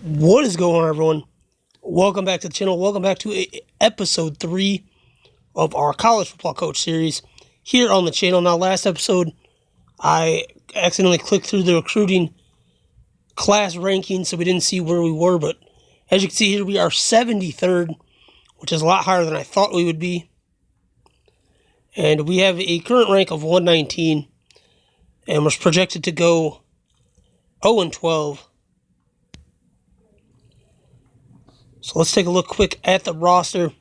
What is going on, everyone? Welcome back to the channel. Welcome back to episode 3 of our college football coach series here on the channel. Now, last episode, I accidentally clicked through the recruiting class rankings, so we didn't see where we were. But as you can see here, we are 73rd, which is a lot higher than I thought we would be. And we have a current rank of 119 and was projected to go 0-12. So let's take a look quick at the roster.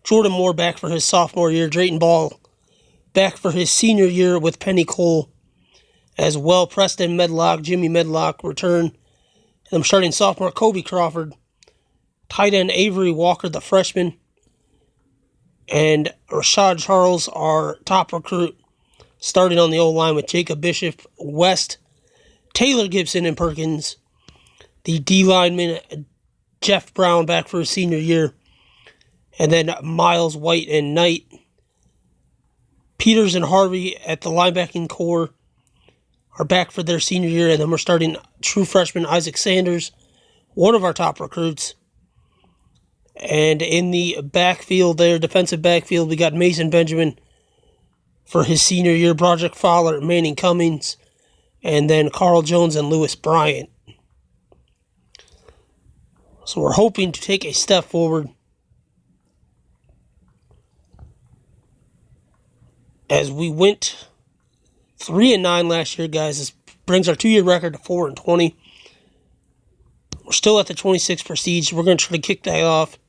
Jordan Moore back for his sophomore year. Drayton Ball back for his senior year with Penny Cole as well. Preston Medlock, Jimmy Medlock return. And I'm starting sophomore Kobe Crawford. Tight end Avery Walker, the freshman. And Rashad Charles, our top recruit, starting on the O-line with Jacob Bishop, West, Taylor Gibson, and Perkins. The D-lineman Jeff Brown back for his senior year. And then Miles, White, and Knight. Peters and Harvey at the linebacking core are back for their senior year. And then we're starting true freshman Isaac Sanders, one of our top recruits. And in the backfield there, defensive backfield, we got Mason Benjamin for his senior year, Broderick Fowler, Manning Cummings, and then Carl Jones and Lewis Bryant. So we're hoping to take a step forward as we went 3-9 last year, guys. This brings our 2-year record to 4-20. We're still at the 26th prestige. We're going to try to kick that off.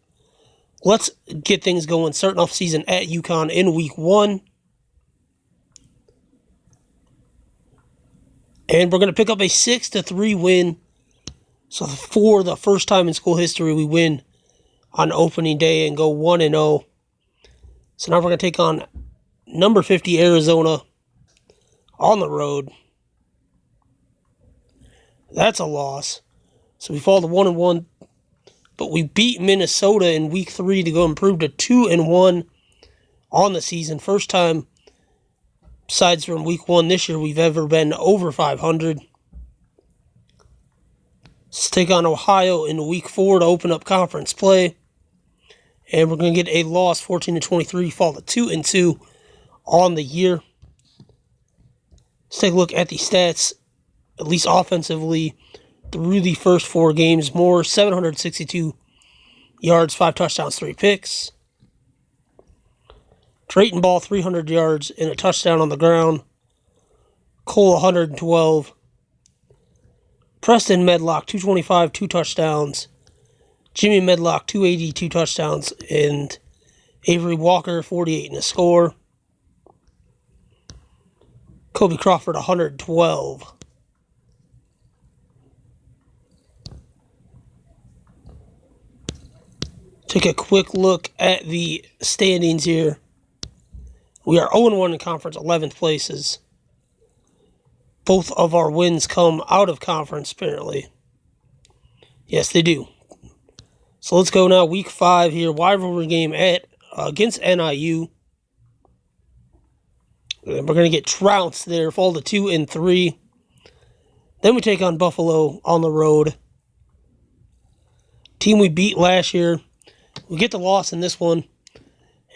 Let's get things going. Starting off season at UConn in week 1. And we're going to pick up a 6-3 win. So for the first time in school history, we win on opening day and go 1-0. So now we're going to take on number 50 Arizona on the road. That's a loss. So we fall to 1-1. But we beat Minnesota in week 3 to go improve to 2-1 on the season. First time, besides from week 1 this year, we've ever been over 500. Let's take on Ohio in week 4 to open up conference play. And we're going to get a loss, 14-23, fall to 2-2 on the year. Let's take a look at the stats, at least offensively, through the first 4 games. Moore, 762 yards, 5 touchdowns, 3 picks. Drayton Ball, 300 yards and a touchdown on the ground. Cole, 112. Preston Medlock, 225, 2 touchdowns. Jimmy Medlock, 280, 2 touchdowns. And Avery Walker, 48 in a score. Kobe Crawford, 112. Take a quick look at the standings here. We are 0-1 in conference, 11th places. Both of our wins come out of conference, apparently. Yes, they do. So let's go now. Week 5 here. Rivalry game against NIU. And we're going to get trounced there. Fall to 2-3. Then we take on Buffalo on the road. Team we beat last year. We get the loss in this one.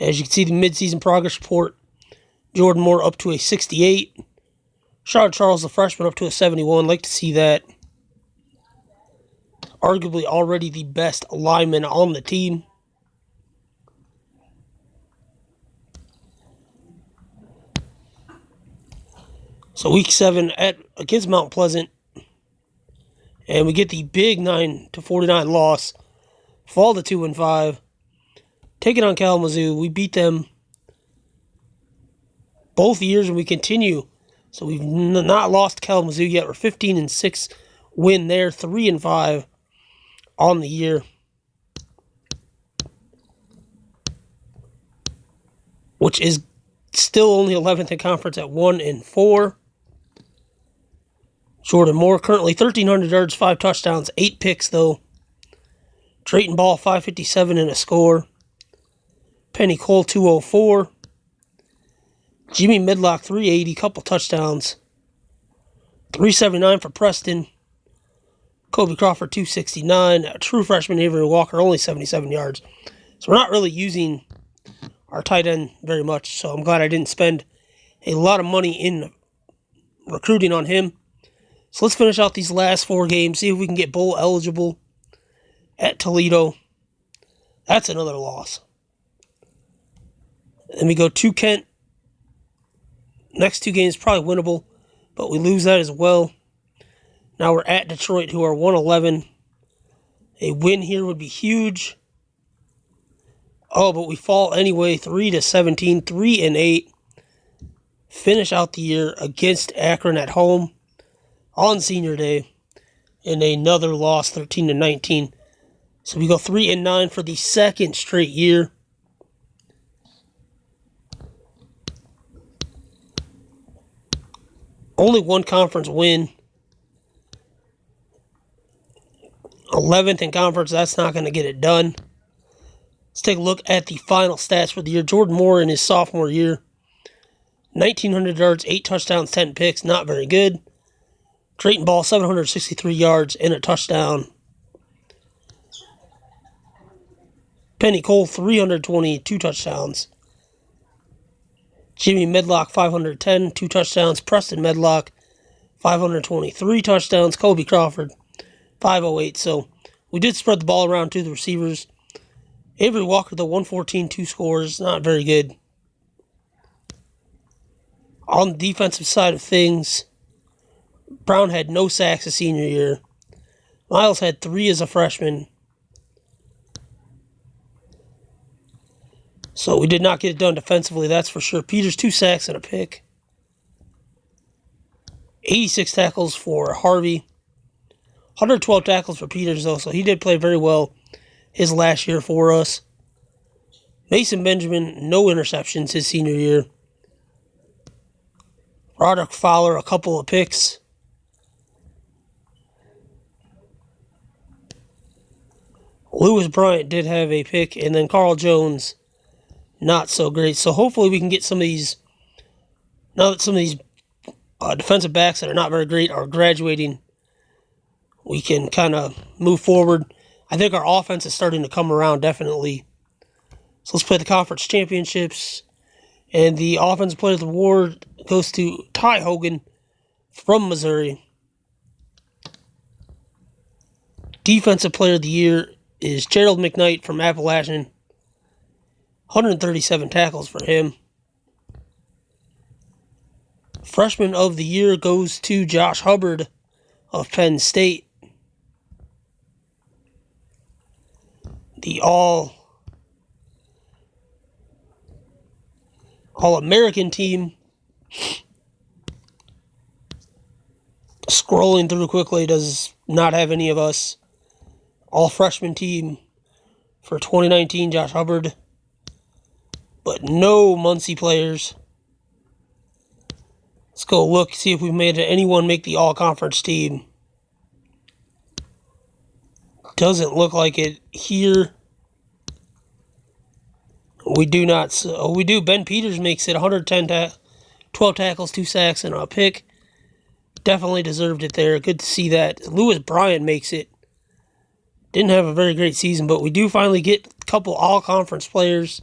As you can see, the midseason progress report. Jordan Moore up to a 68. Rashad Charles, the freshman, up to a 71. Like to see that. Arguably already the best lineman on the team. So week 7 against Mount Pleasant. And we get the big 9-49 loss. Fall to 2-5. Taking on Kalamazoo. We beat them both years and we continue. So we've not lost Kalamazoo yet. We're 15-6 win there. 3-5 on the year. Which is still only 11th in conference at 1-4. Jordan Moore currently 1,300 yards, 5 touchdowns, 8 picks though. Drayton Ball 557 in a score. Penny Cole 204. Jimmy Medlock 380, couple touchdowns. 379 for Preston. Kobe Crawford, 269. A true freshman, Avery Walker, only 77 yards. So we're not really using our tight end very much. So I'm glad I didn't spend a lot of money in recruiting on him. So let's finish out these last 4 games, see if we can get bowl eligible at Toledo. That's another loss. Then we go to Kent. Next 2 games probably winnable, but we lose that as well. Now we're at Detroit, who are 111. A win here would be huge. Oh, but we fall anyway, 3-17, 3-8. Finish out the year against Akron at home on senior day. And another loss, 13-19. So we go 3-9 for the second straight year. Only one conference win. 11th in conference, that's not going to get it done. Let's take a look at the final stats for the year. Jordan Moore in his sophomore year. 1,900 yards, 8 touchdowns, 10 picks. Not very good. Drayton Ball, 763 yards and a touchdown. Penny Cole, 320, 2 touchdowns. Jimmy Medlock, 510, 2 touchdowns. Preston Medlock, 523 touchdowns. Kobe Crawford, 508. So we did spread the ball around to the receivers. Avery Walker, the 114, 2 scores. Not very good. On the defensive side of things, Brown had no sacks his senior year. Miles had 3 as a freshman. So we did not get it done defensively, that's for sure. Peters, 2 sacks and a pick. 86 tackles for Harvey. 112 tackles for Peters, though, so he did play very well his last year for us. Mason Benjamin, no interceptions his senior year. Roderick Fowler, a couple of picks. Lewis Bryant did have a pick, and then Carl Jones, not so great. So hopefully we can get some of these, now that some of these defensive backs that are not very great are graduating, we can kind of move forward. I think our offense is starting to come around, definitely. So let's play the conference championships. And the offensive player of the award goes to Ty Hogan from Missouri. Defensive player of the year is Gerald McKnight from Appalachian. 137 tackles for him. Freshman of the year goes to Josh Hubbard of Penn State. The All-American team. Scrolling through quickly, does not have any of us. All-freshman team for 2019, Josh Hubbard. But no Muncie players. Let's go look, see if we've made anyone make the all-conference team. Doesn't look like it here. We do not. We do. Ben Peters makes it 110, 12 tackles, 2 sacks, and a pick. Definitely deserved it there. Good to see that. Lewis Bryant makes it. Didn't have a very great season, but we do finally get a couple all-conference players.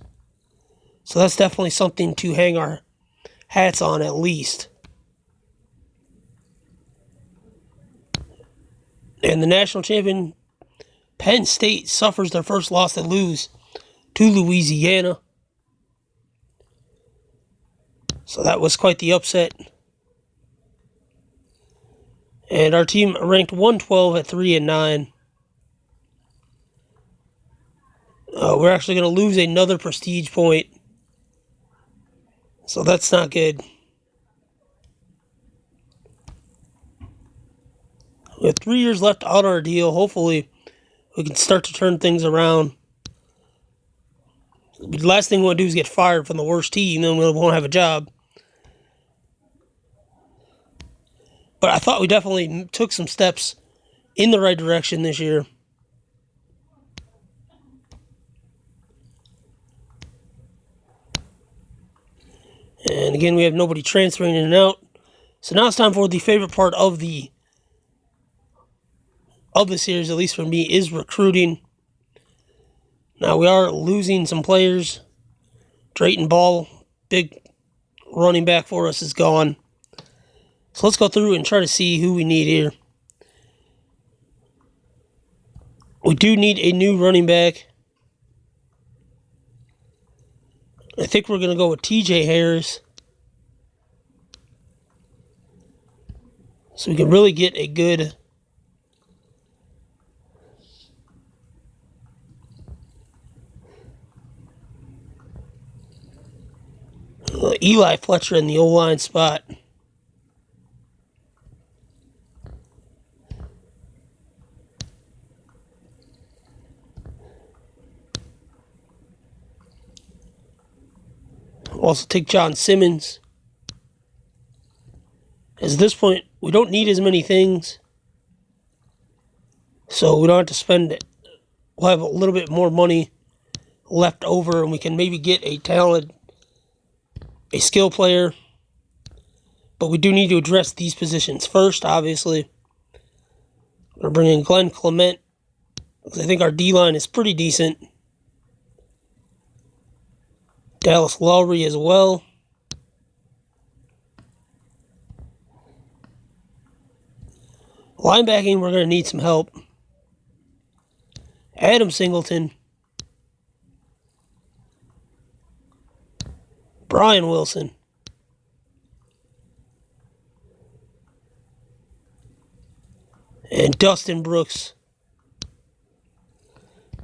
So that's definitely something to hang our hats on at least. And the national champion, Penn State, suffers their first loss they lose to Louisiana. So that was quite the upset. And our team ranked 112 at 3-9. We're actually going to lose another prestige point. So that's not good. We have 3 years left on our deal. Hopefully, we can start to turn things around. The last thing we want to do is get fired from the worst team, then we won't have a job. But I thought we definitely took some steps in the right direction this year. And again, we have nobody transferring in and out. So now it's time for the favorite part of the of the series, at least for me, is recruiting. Now, we are losing some players. Drayton Ball, big running back for us, is gone. So let's go through and try to see who we need here. We do need a new running back. I think we're going to go with TJ Harris. So we can really get a good Eli Fletcher in the O-line spot. We'll also take John Simmons. As at this point, we don't need as many things, so we don't have to spend it. We'll have a little bit more money left over, and we can maybe get a skill player. But we do need to address these positions first, obviously. We're bringing Glenn Clement, because I think our D-line is pretty decent. Dallas Lowry as well. Linebacking, we're going to need some help. Adam Singleton. Brian Wilson. And Dustin Brooks.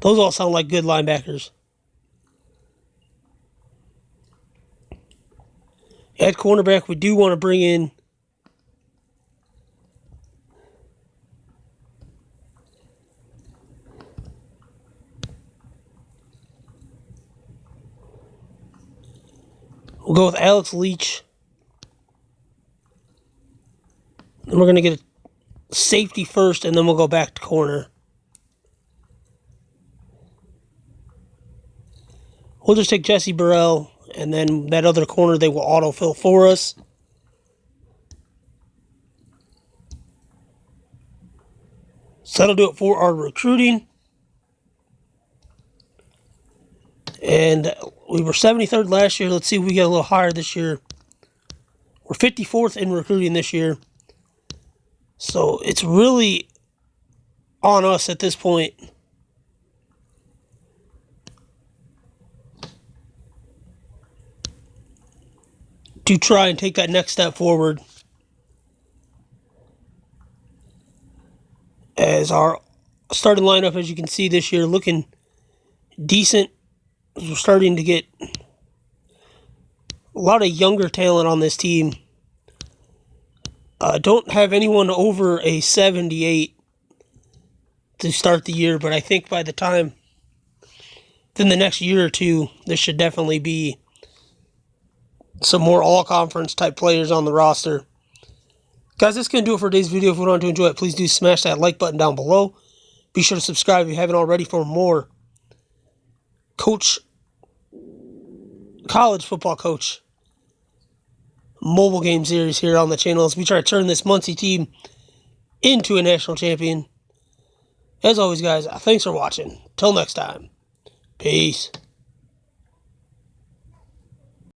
Those all sound like good linebackers. At cornerback, we do want to bring in we'll go with Alex Leach. Then we're going to get a safety first, and then we'll go back to corner. We'll just take Jesse Burrell, and then that other corner they will autofill for us. So that'll do it for our recruiting. And we were 73rd last year. Let's see if we get a little higher this year. We're 54th in recruiting this year. So it's really on us at this point to try and take that next step forward. As our starting lineup, as you can see this year, looking decent. We're starting to get a lot of younger talent on this team. Don't have anyone over a 78 to start the year, but I think by the time, within the next year or two, there should definitely be some more all-conference type players on the roster. Guys, that's going to do it for today's video. If you want to enjoy it, please do smash that like button down below. Be sure to subscribe if you haven't already for more college football coach mobile game series here on the channel as we try to turn this Muncie team into a national champion. As always, guys, thanks for watching. Till next time, peace.